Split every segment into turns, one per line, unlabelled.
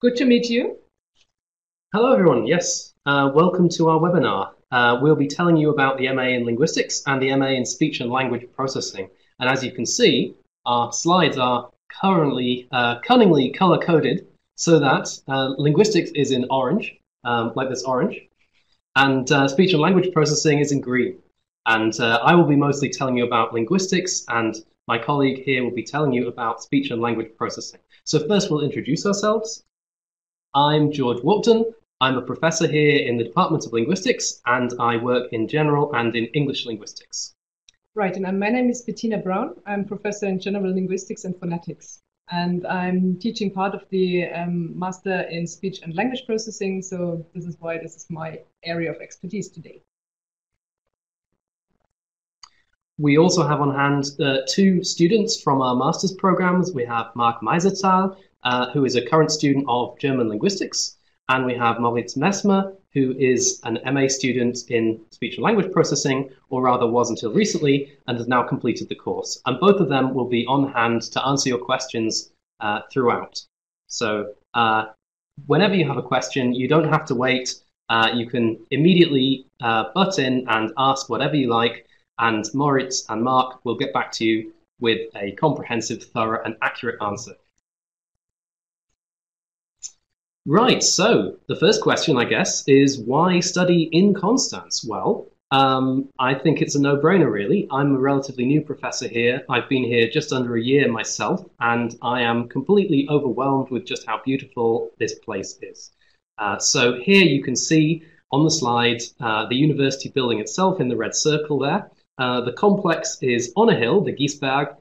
Good to meet you.
Hello everyone, yes, welcome to our webinar. We'll be telling you about the MA in Linguistics and the MA in Speech and Language Processing. And as you can see, our slides are currently cunningly color-coded so that Linguistics is in orange, like this orange, and Speech and Language Processing is in green. And I will be mostly telling you about Linguistics, and my colleague here will be telling you about Speech and Language Processing. So first we'll introduce ourselves. I'm George Walkden. I'm a professor here in the Department of Linguistics, and I work in general and in English linguistics.
Right, and my name is Bettina Braun. I'm professor in general linguistics and phonetics, and I'm teaching part of the Master in Speech and Language Processing, so this is why this is my area of expertise today.
We also have on hand two students from our master's programs. We have Mark Meisertal, who is a current student of German linguistics, and we have Moritz Messmer, who is an MA student in speech and language processing, or rather was until recently, and has now completed the course. And both of them will be on hand to answer your questions throughout. So whenever you have a question, you don't have to wait. You can immediately butt in and ask whatever you like, and Moritz and Mark will get back to you with a comprehensive, thorough, and accurate answer. Right, so the first question, I guess, is why study in Constance? Well, I think it's a no-brainer, really. I'm a relatively new professor here. I've been here just under a year myself, and I am completely overwhelmed with just how beautiful this place is. So here you can see on the slide the university building itself in the red circle there. The complex is on a hill, the Giesberg,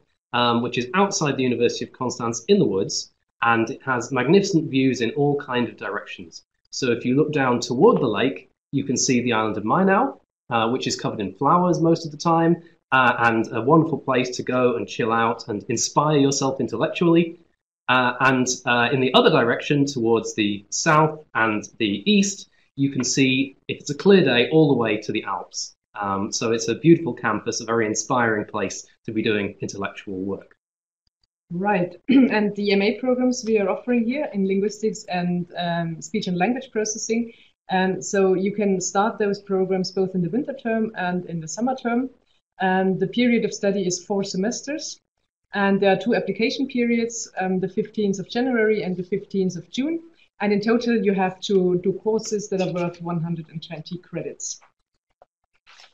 which is outside the University of Konstanz in the woods, and it has magnificent views in all kinds of directions. So if you look down toward the lake, you can see the island of Mainau, which is covered in flowers most of the time, and a wonderful place to go and chill out and inspire yourself intellectually. And in the other direction, towards the south and the east, you can see, if it's a clear day, all the way to the Alps. So it's a beautiful campus, a very inspiring place to be doing intellectual work.
Right, and the MA programs we are offering here in linguistics and speech and language processing. So you can start those programs both in the winter term and in the summer term. The period of study is 4 semesters. And there are 2 application periods, the 15th of January and the 15th of June. And in total, you have to do courses that are worth 120 credits.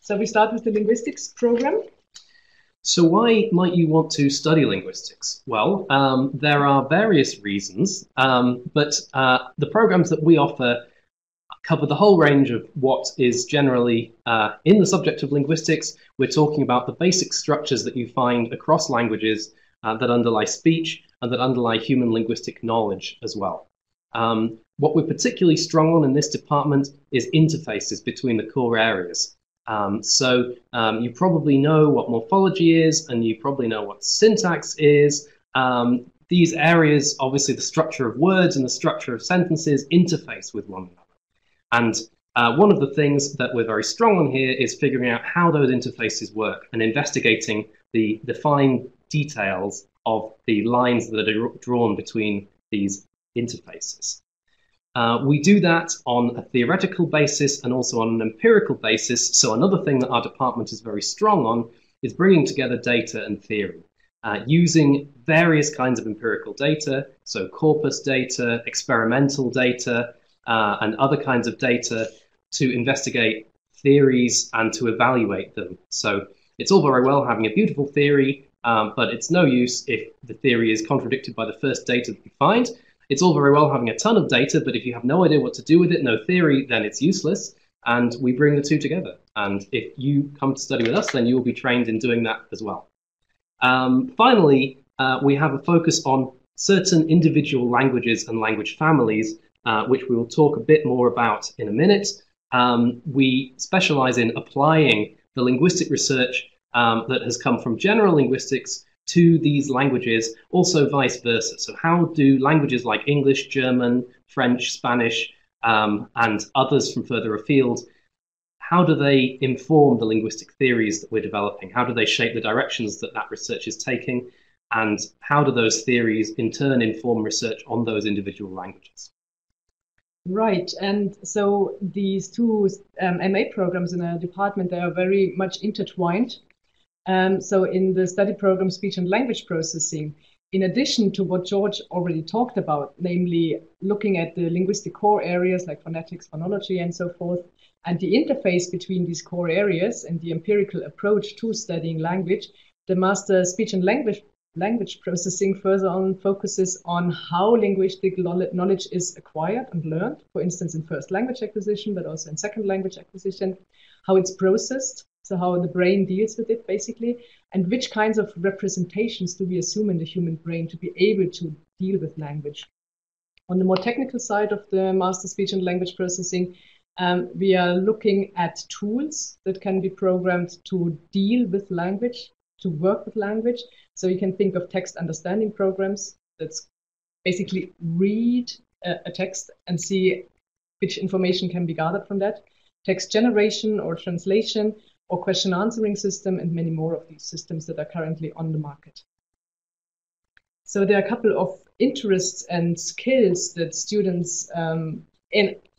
So we start with the linguistics program.
So why might you want to study linguistics? Well, there are various reasons, but the programs that we offer cover the whole range of what is generally in the subject of linguistics. We're talking about the basic structures that you find across languages that underlie speech and that underlie human linguistic knowledge as well. What we're particularly strong on in this department is interfaces between the core areas. So you probably know what morphology is, and you probably know what syntax is. These areas, obviously the structure of words and the structure of sentences, interface with one another. And one of the things that we're very strong on here is figuring out how those interfaces work and investigating the fine details of the lines that are drawn between these interfaces. We do that on a theoretical basis and also on an empirical basis. So another thing that our department is very strong on is bringing together data and theory, using various kinds of empirical data, so corpus data, experimental data, and other kinds of data to investigate theories and to evaluate them. So it's all very well having a beautiful theory, but it's no use if the theory is contradicted by the first data that you find. It's all very well having a ton of data, but if you have no idea what to do with it, no theory, then it's useless. And we bring the two together. And if you come to study with us, then you will be trained in doing that as well. Finally, we have a focus on certain individual languages and language families, which we will talk a bit more about in a minute. We specialize in applying the linguistic research that has come from general linguistics to these languages, also vice versa. So how do languages like English, German, French, Spanish, and others from further afield, how do they inform the linguistic theories that we're developing? How do they shape the directions that that research is taking? And how do those theories in turn inform research on those individual languages?
Right, and so these two MA programs in our department, they are very much intertwined. So in the study program Speech and Language Processing, in addition to what George already talked about, namely looking at the linguistic core areas like phonetics, phonology, and so forth, and the interface between these core areas and the empirical approach to studying language, the Master Speech and Language Processing further on focuses on how linguistic knowledge is acquired and learned, for instance, in first language acquisition, but also in second language acquisition, how it's processed, so how the brain deals with it, basically, and which kinds of representations do we assume in the human brain to be able to deal with language. On the more technical side of the Master Speech and Language Processing, we are looking at tools that can be programmed to deal with language, to work with language. So you can think of text understanding programs that's basically read a text and see which information can be gathered from that. Text generation or translation or question answering system, and many more of these systems that are currently on the market. So there are a couple of interests and skills that students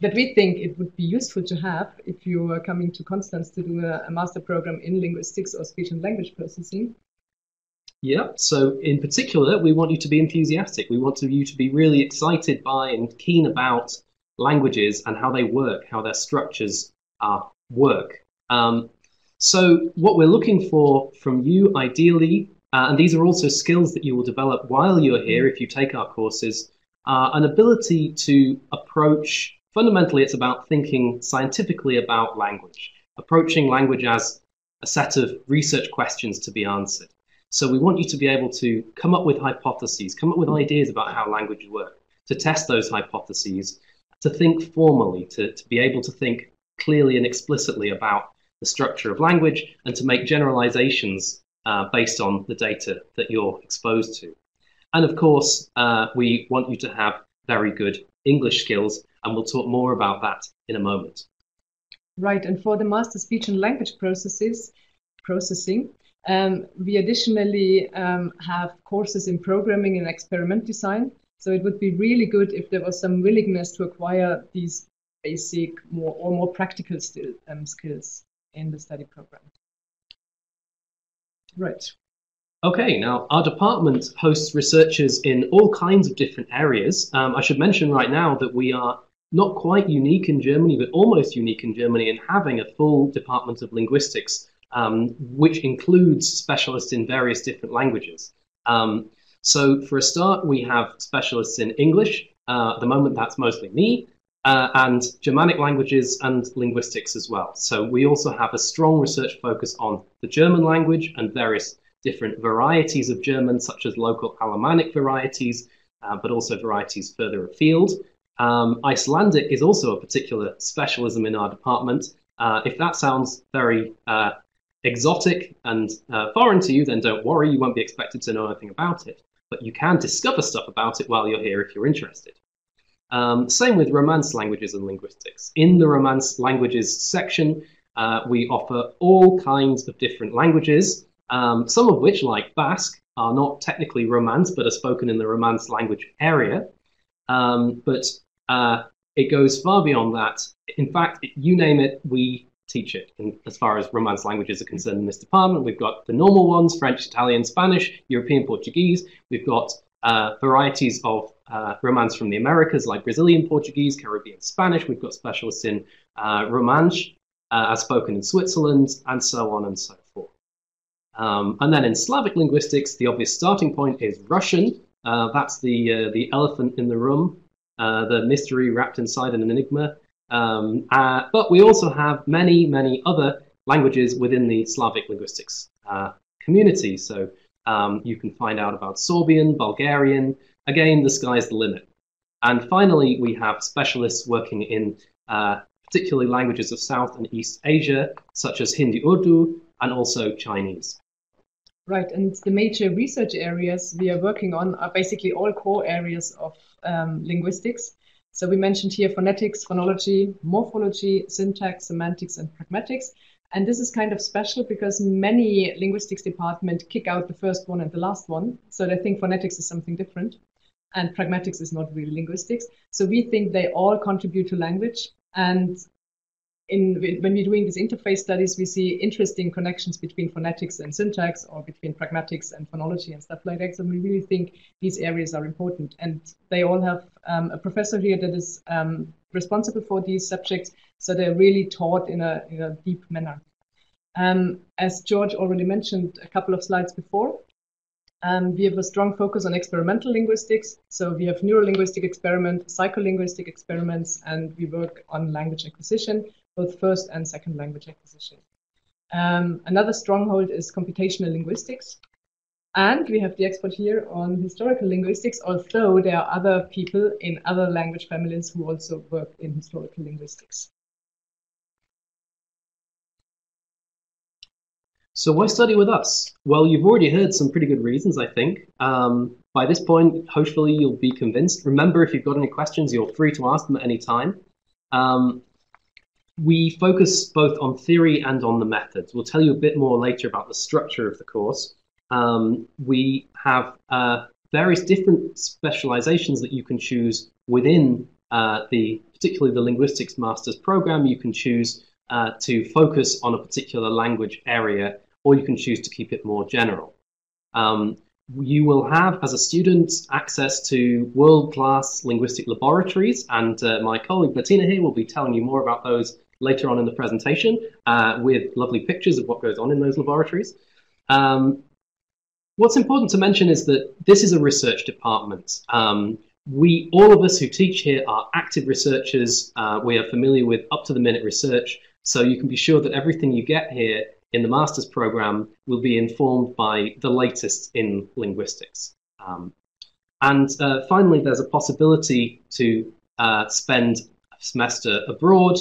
that we think it would be useful to have if you are coming to Constance to do a master program in linguistics or speech and language processing.
Yeah, so in particular, we want you to be enthusiastic. We want you to be really excited by and keen about languages and how they work, how their structures work. So what we're looking for from you, ideally, and these are also skills that you will develop while you're here if you take our courses, an ability to approach, fundamentally it's about thinking scientifically about language, approaching language as a set of research questions to be answered. So we want you to be able to come up with hypotheses, come up with ideas about how languages work, to test those hypotheses, to think formally, to be able to think clearly and explicitly about the structure of language, and to make generalizations based on the data that you're exposed to. And of course, we want you to have very good English skills, and we'll talk more about that in a moment.
Right, and for the Master Speech and Language Processing, we additionally have courses in programming and experiment design. So it would be really good if there was some willingness to acquire these basic more practical skills in the study program. Right.
Okay, now our department hosts researchers in all kinds of different areas. I should mention right now that we are not quite unique in Germany, but almost unique in Germany in having a full department of linguistics, which includes specialists in various different languages. So for a start, we have specialists in English. At the moment, that's mostly me, and Germanic languages and linguistics as well. So we also have a strong research focus on the German language and various different varieties of German, such as local Alemannic varieties, but also varieties further afield. Icelandic is also a particular specialism in our department. If that sounds very exotic and foreign to you, then don't worry, you won't be expected to know anything about it, but you can discover stuff about it while you're here if you're interested. Same with Romance languages and linguistics. In the Romance languages section, we offer all kinds of different languages, some of which, like Basque, are not technically Romance, but are spoken in the Romance language area. But it goes far beyond that. In fact, you name it, we teach it. As far as Romance languages are concerned in this department, we've got the normal ones, French, Italian, Spanish, European Portuguese. We've got varieties of Romance from the Americas, like Brazilian Portuguese, Caribbean Spanish. We've got specialists in Romansh, as spoken in Switzerland, and so on and so forth. And then in Slavic linguistics, the obvious starting point is Russian. That's the elephant in the room, the mystery wrapped inside an enigma. But we also have many, many other languages within the Slavic linguistics community. So you can find out about Sorbian, Bulgarian. Again, the sky's the limit. And finally, we have specialists working in particularly languages of South and East Asia, such as Hindi Urdu and also Chinese.
Right, and the major research areas we are working on are basically all core areas of linguistics. So we mentioned here phonetics, phonology, morphology, syntax, semantics, and pragmatics. And this is kind of special because many linguistics departments kick out the first one and the last one. So they think phonetics is something different. and pragmatics is not really linguistics. So we think they all contribute to language, and when we're doing these interface studies, we see interesting connections between phonetics and syntax, or between pragmatics and phonology and stuff like that. So we really think these areas are important, and they all have a professor here that is responsible for these subjects. So they're really taught in a deep manner. As George already mentioned a couple of slides before, we have a strong focus on experimental linguistics. So we have neurolinguistic experiments, psycholinguistic experiments, and we work on language acquisition, both first and second language acquisition. Another stronghold is computational linguistics. And we have the expert here on historical linguistics, although there are other people in other language families who also work in historical linguistics.
So why study with us? Well, you've already heard some pretty good reasons, I think. By this point, hopefully you'll be convinced. Remember, if you've got any questions, you're free to ask them at any time. We focus both on theory and on the methods. We'll tell you a bit more later about the structure of the course. We have various different specializations that you can choose within particularly the Linguistics Masters program. You can choose to focus on a particular language area, or you can choose to keep it more general. You will have, as a student, access to world-class linguistic laboratories, and my colleague Bettina here will be telling you more about those later on in the presentation with lovely pictures of what goes on in those laboratories. What's important to mention is that this is a research department. All of us who teach here are active researchers. We are familiar with up-to-the-minute research, so you can be sure that everything you get here in the master's program will be informed by the latest in linguistics. And finally, there's a possibility to spend a semester abroad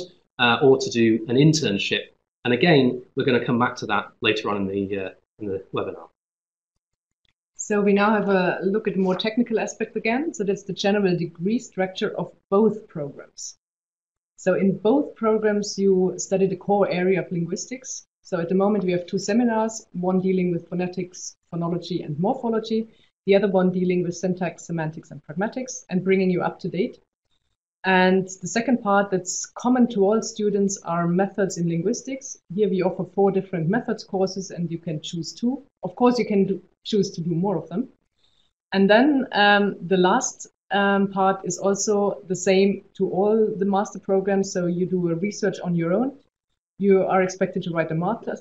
or to do an internship. And again, we're going to come back to that later on in the webinar.
So we now have a look at the more technical aspect again. So that's the general degree structure of both programs. So in both programs, you study the core area of linguistics. So at the moment, we have two seminars, one dealing with phonetics, phonology, and morphology, the other one dealing with syntax, semantics, and pragmatics, and bringing you up to date. And the second part that's common to all students are methods in linguistics. Here we offer 4 different methods courses, and you can choose 2. Of course, you can choose to do more of them. And then the last part is also the same to all the master programs. So you do a research on your own. You are expected to write a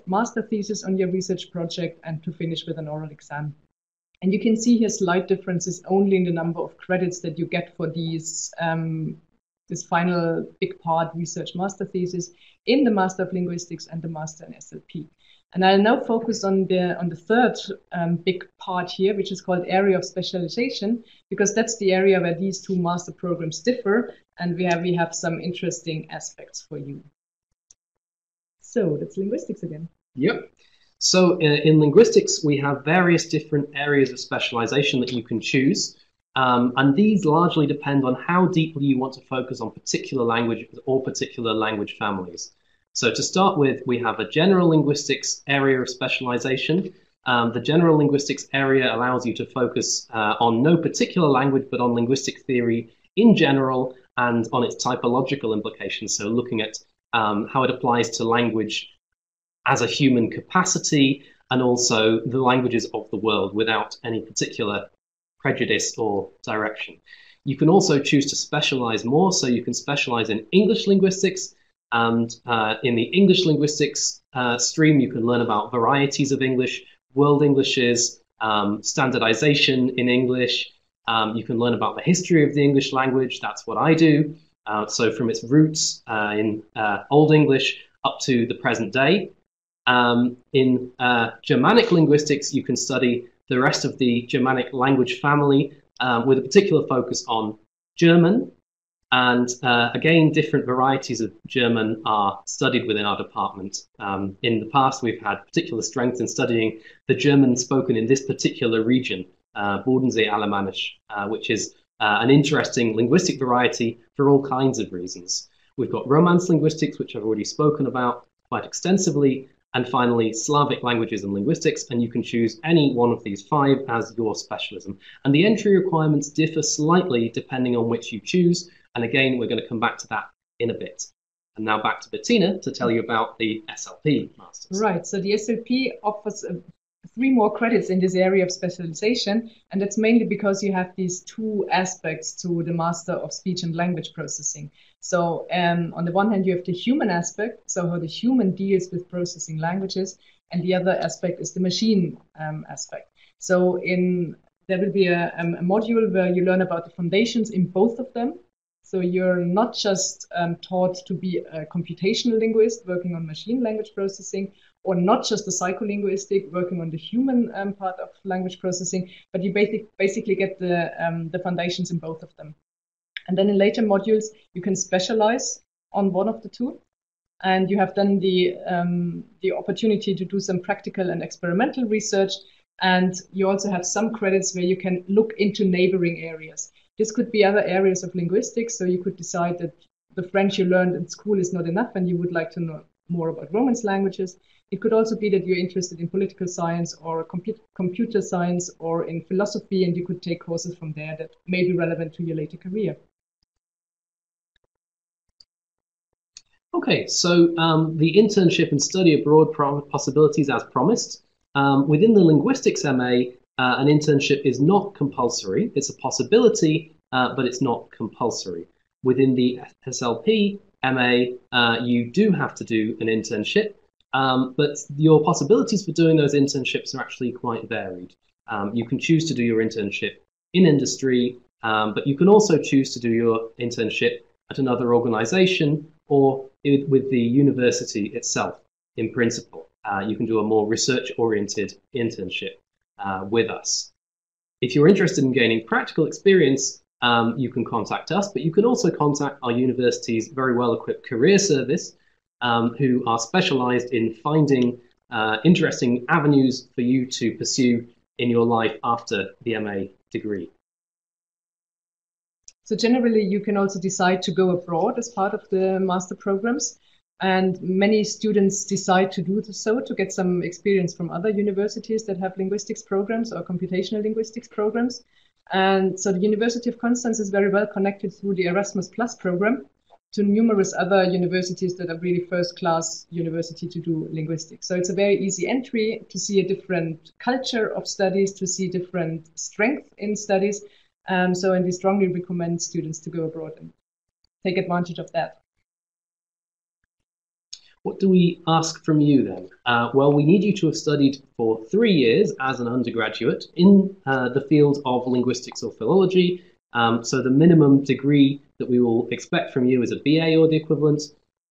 master thesis on your research project and to finish with an oral exam. And you can see here slight differences only in the number of credits that you get for these this final big part research master thesis in the Master of Linguistics and the Master in SLP. And I'll now focus on the third big part here, which is called area of specialization, because that's the area where these 2 master programs differ, and where we have some interesting aspects for you. So that's linguistics again.
Yep. So in linguistics, we have various different areas of specialization that you can choose. And these largely depend on how deeply you want to focus on particular languages or particular language families. So to start with, we have a general linguistics area of specialization. The general linguistics area allows you to focus on no particular language, but on linguistic theory in general and on its typological implications. So looking at how it applies to language as a human capacity and also the languages of the world without any particular prejudice or direction. You can also choose to specialize more, so you can specialize in English linguistics, and in the English linguistics stream you can learn about varieties of English, world Englishes, standardization in English. You can learn about the history of the English language. That's what I do. So from its roots in Old English up to the present day. In Germanic linguistics, you can study the rest of the Germanic language family with a particular focus on German. And again, different varieties of German are studied within our department. In the past, we've had particular strength in studying the German spoken in this particular region, Bodensee Alemannisch, which is an interesting linguistic variety for all kinds of reasons. We've got Romance linguistics, which I've already spoken about quite extensively, and finally, Slavic languages and linguistics, and you can choose any one of these 5 as your specialism. And the entry requirements differ slightly depending on which you choose, and again, we're going to come back to that in a bit. And now back to Bettina to tell you about the SLP Masters.
Right, so the SLP offers 3 more credits in this area of specialization, and that's mainly because you have these 2 aspects to the Master of Speech and Language Processing. So on the one hand, you have the human aspect, so how the human deals with processing languages, and the other aspect is the machine aspect. So there will be a module where you learn about the foundations in both of them. So you're not just taught to be a computational linguist working on machine language processing, or not just a psycholinguistic working on the human part of language processing, but you basically get the foundations in both of them. And then in later modules, you can specialize on one of the 2. And you have then the opportunity to do some practical and experimental research. And you also have some credits where you can look into neighboring areas. This could be other areas of linguistics. So you could decide that the French you learned in school is not enough and you would like to know more about Romance languages. It could also be that you're interested in political science or computer science or in philosophy, and you could take courses from there that may be relevant to your later career.
Okay, so the internship and study abroad possibilities as promised. Within the Linguistics MA, an internship is not compulsory. It's a possibility, but it's not compulsory. Within the SLP MA, you do have to do an internship, but your possibilities for doing those internships are actually quite varied. You can choose to do your internship in industry, but you can also choose to do your internship at another organization or with the university itself in principle. You can do a more research-oriented internship with us. If you're interested in gaining practical experience, you can contact us, but you can also contact our university's very well-equipped career service, who are specialized in finding interesting avenues for you to pursue in your life after the MA degree.
So generally, you can also decide to go abroad as part of the master programs. And many students decide to do so to get some experience from other universities that have linguistics programs or computational linguistics programs. And so the University of Konstanz is very well connected through the Erasmus Plus program to numerous other universities that are really first-class university to do linguistics. So it's a very easy entry to see a different culture of studies, to see different strength in studies. And we strongly recommend students to go abroad and take advantage of that.
What do we ask from you then? Well, we need you to have studied for 3 years as an undergraduate in the field of linguistics or philology. So the minimum degree that we will expect from you is a BA or the equivalent.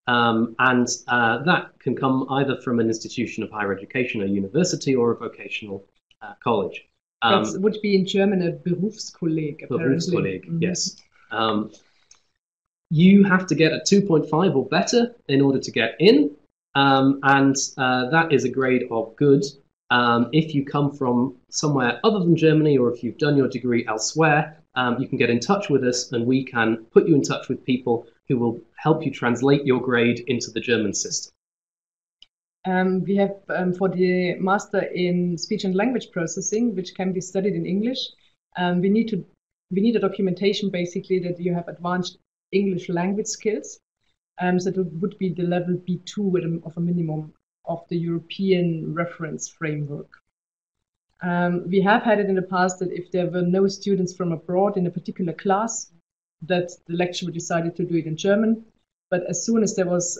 And that can come either from an institution of higher education, a university, or a vocational college.
That would be in German a Berufskolleg, apparently.
Berufskolleg, yes. You have to get a 2.5 or better in order to get in, and that is a grade of good. If you come from somewhere other than Germany, or if you've done your degree elsewhere, you can get in touch with us and we can put you in touch with people who will help you translate your grade into the German system.
We have for the Master in Speech and Language Processing, which can be studied in English, we need a documentation basically that you have advanced English language skills. So it would be the level B2 of a minimum of the European reference framework. We have had it in the past that if there were no students from abroad in a particular class, that the lecturer decided to do it in German. But as soon as there was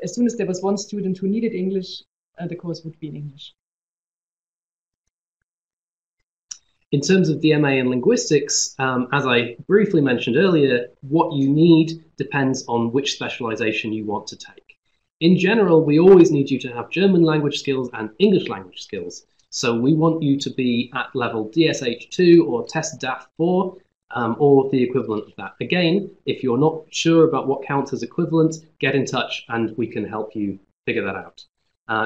as soon as there was one student who needed English, the course would be in English.
In terms of the MA in linguistics, as I briefly mentioned earlier, what you need depends on which specialization you want to take. In general, we always need you to have German language skills and English language skills. So we want you to be at level DSH2 or Test DAF 4 or the equivalent of that. Again, if you're not sure about what counts as equivalent, get in touch and we can help you figure that out.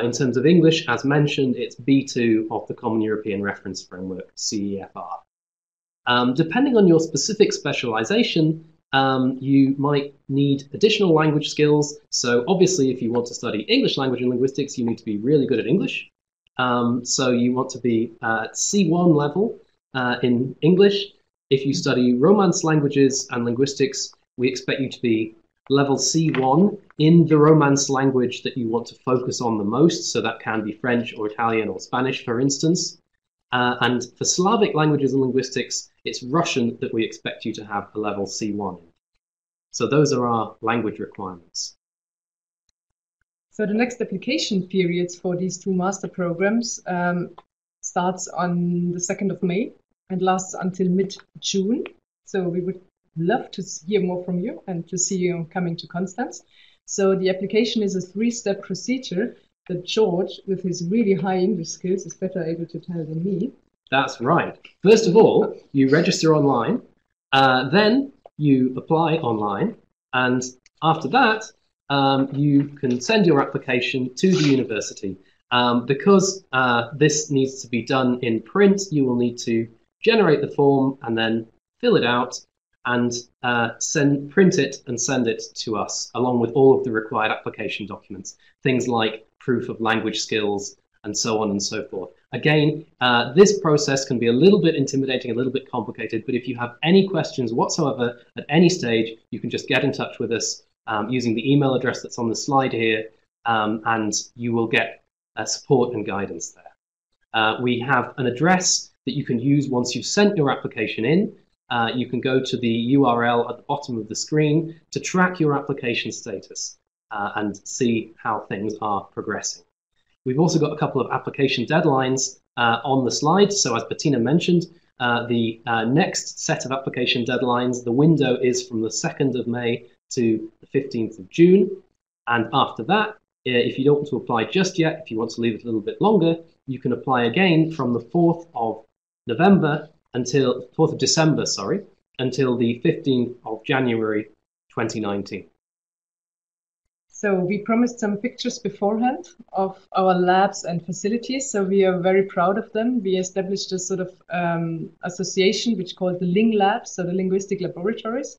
In terms of English, as mentioned, it's B2 of the Common European Reference Framework, CEFR. Depending on your specific specialization, you might need additional language skills. So obviously, if you want to study English language and linguistics, you need to be really good at English. So you want to be at C1 level in English. If you study Romance languages and linguistics, we expect you to be level C1 in the Romance language that you want to focus on the most. So that can be French or Italian or Spanish, for instance. And for Slavic languages and linguistics, it's Russian that we expect you to have a level C1 in. So those are our language requirements.
So the next application periods for these two master programs starts on the 2nd of May and lasts until mid-June. So we would love to hear more from you and to see you coming to Constance. So the application is a 3-step procedure that George, with his really high English skills, is better able to tell than me.
That's right. First of all, you register online, then you apply online, and after that, you can send your application to the university. Because this needs to be done in print, you will need to generate the form and then fill it out and print it and send it to us, along with all of the required application documents, things like proof of language skills and so on and so forth. Again, this process can be a little bit intimidating, a little bit complicated, but if you have any questions whatsoever at any stage, you can just get in touch with us using the email address that's on the slide here, and you will get support and guidance there. We have an address that you can use once you've sent your application in. You can go to the URL at the bottom of the screen to track your application status and see how things are progressing. We've also got a couple of application deadlines on the slide. So as Bettina mentioned, the next set of application deadlines, the window is from the 2nd of May to the 15th of June. And after that, if you don't want to apply just yet, if you want to leave it a little bit longer, you can apply again from the 4th of December, until the 15th of January 2019.
So we promised some pictures beforehand of our labs and facilities, so we are very proud of them. We established a sort of association which called the Ling Labs, so the Linguistic Laboratories.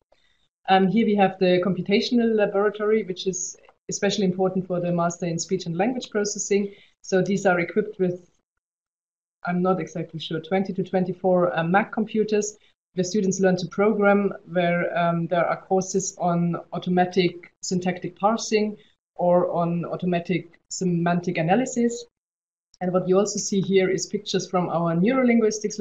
Here we have the Computational Laboratory, which is especially important for the Master in Speech and Language Processing. So these are equipped with, I'm not exactly sure, 20 to 24 Mac computers. The students learn to program, where there are courses on automatic syntactic parsing or on automatic semantic analysis. And what you also see here is pictures from our neurolinguistics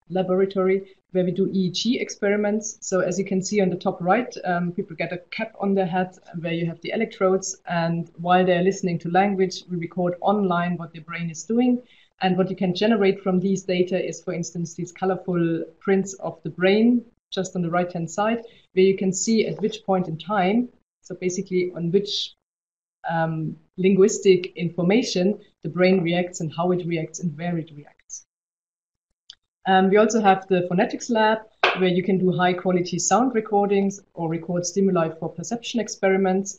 laboratory, where we do EEG experiments. So as you can see on the top right, people get a cap on their head where you have the electrodes, and while they're listening to language, we record online what their brain is doing. And what you can generate from these data is, for instance, these colorful prints of the brain, just on the right-hand side, where you can see at which point in time, so basically on which linguistic information the brain reacts and how it reacts and where it reacts. We also have the Phonetics Lab, where you can do high-quality sound recordings or record stimuli for perception experiments.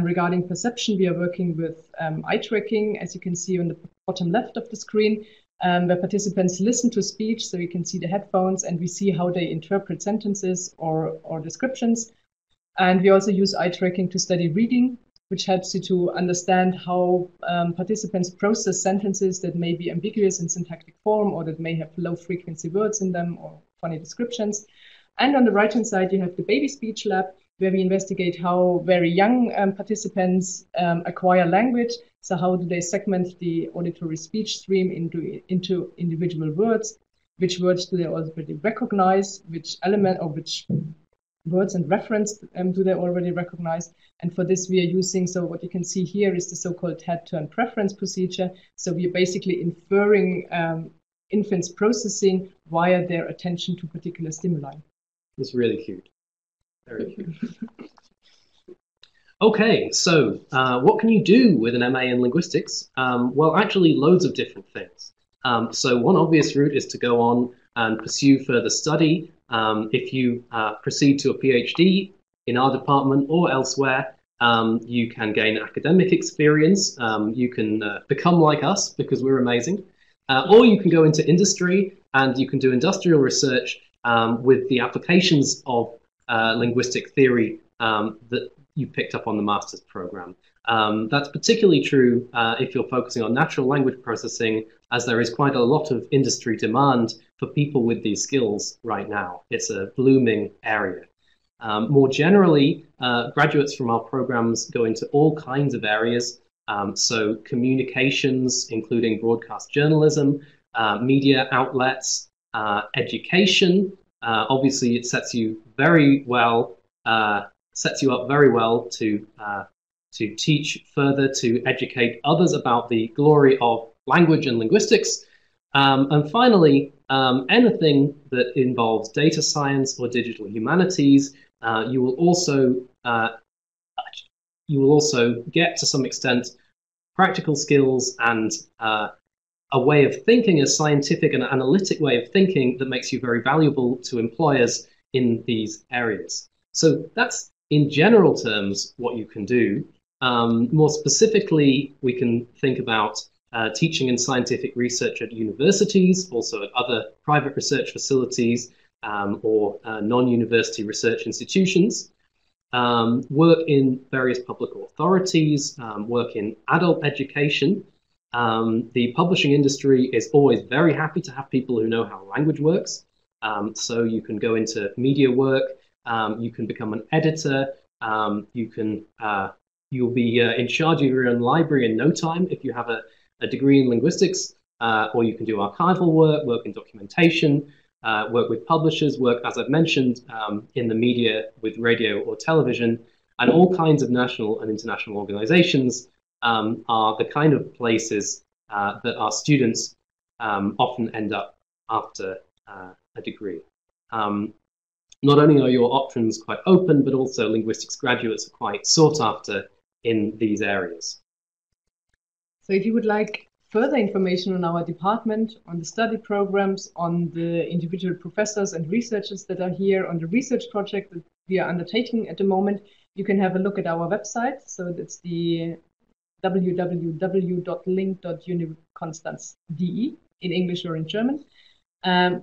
Regarding perception, we are working with eye tracking, as you can see on the bottom left of the screen, where participants listen to speech, so you can see the headphones, and we see how they interpret sentences or descriptions. And we also use eye tracking to study reading, which helps you to understand how participants process sentences that may be ambiguous in syntactic form, or that may have low-frequency words in them or funny descriptions. And on the right-hand side, you have the Baby Speech Lab, where we investigate how very young participants acquire language. So how do they segment the auditory speech stream into individual words? Which words do they already recognize? Which element or which words and reference do they already recognize? And for this we are using, so what you can see here is the so-called head-turn preference procedure. So we are basically inferring infants' processing via their attention to particular stimuli.
It's really cute. Very cute. Okay, so what can you do with an MA in linguistics? Well, actually, loads of different things. So one obvious route is to go on and pursue further study. If you proceed to a PhD in our department or elsewhere, you can gain academic experience. You can become like us because we're amazing. Or you can go into industry and you can do industrial research with the applications of linguistic theory that you picked up on the master's program. That's particularly true if you're focusing on natural language processing, as there is quite a lot of industry demand for people with these skills right now. It's a blooming area. More generally, graduates from our programs go into all kinds of areas. So communications, including broadcast journalism, media outlets, education. Obviously, it sets you very well, sets you up very well to teach further, to educate others about the glory of language and linguistics. And finally, anything that involves data science or digital humanities, you will also get to some extent practical skills and a way of thinking, a scientific and analytic way of thinking that makes you very valuable to employers in these areas. So that's, in general terms, what you can do. More specifically, we can think about teaching and scientific research at universities, also at other private research facilities or non-university research institutions. Work in various public authorities, work in adult education. The publishing industry is always very happy to have people who know how language works. So you can go into media work, you can become an editor, you'll be in charge of your own library in no time if you have a degree in linguistics, or you can do archival work, work in documentation, work with publishers, work, as I've mentioned, in the media with radio or television, and all kinds of national and international organizations are the kind of places that our students often end up after a degree. Not only are your options quite open, but also linguistics graduates are quite sought after in these areas.
So if you would like further information on our department, on the study programs, on the individual professors and researchers that are here, on the research project that we are undertaking at the moment, you can have a look at our website. So that's the www.link.uni.constanz.de in English or in German.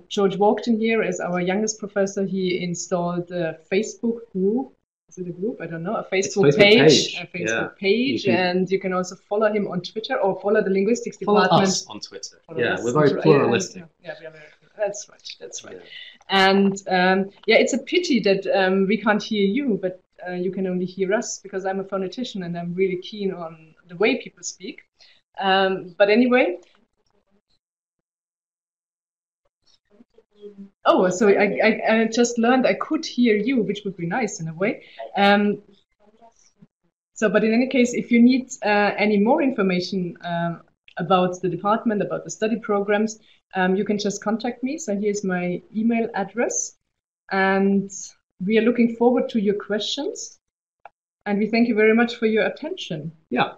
George walked in here as our youngest professor. He installed a Facebook group. Is it a group? I don't know. A Facebook page. A Facebook page. And you can also follow him on Twitter or follow the linguistics department.
Follow us on Twitter. We're very pluralistic.
Yeah, we are very, that's right. That's right. Yeah. And yeah, it's a pity that we can't hear you, but you can only hear us, because I'm a phonetician and I'm really keen on the way people speak. But anyway. Oh, so I just learned I could hear you, which would be nice in a way. So, but in any case, if you need any more information about the department, about the study programs, you can just contact me. So here's my email address. And we are looking forward to your questions. And we thank you very much for your attention.
Yeah,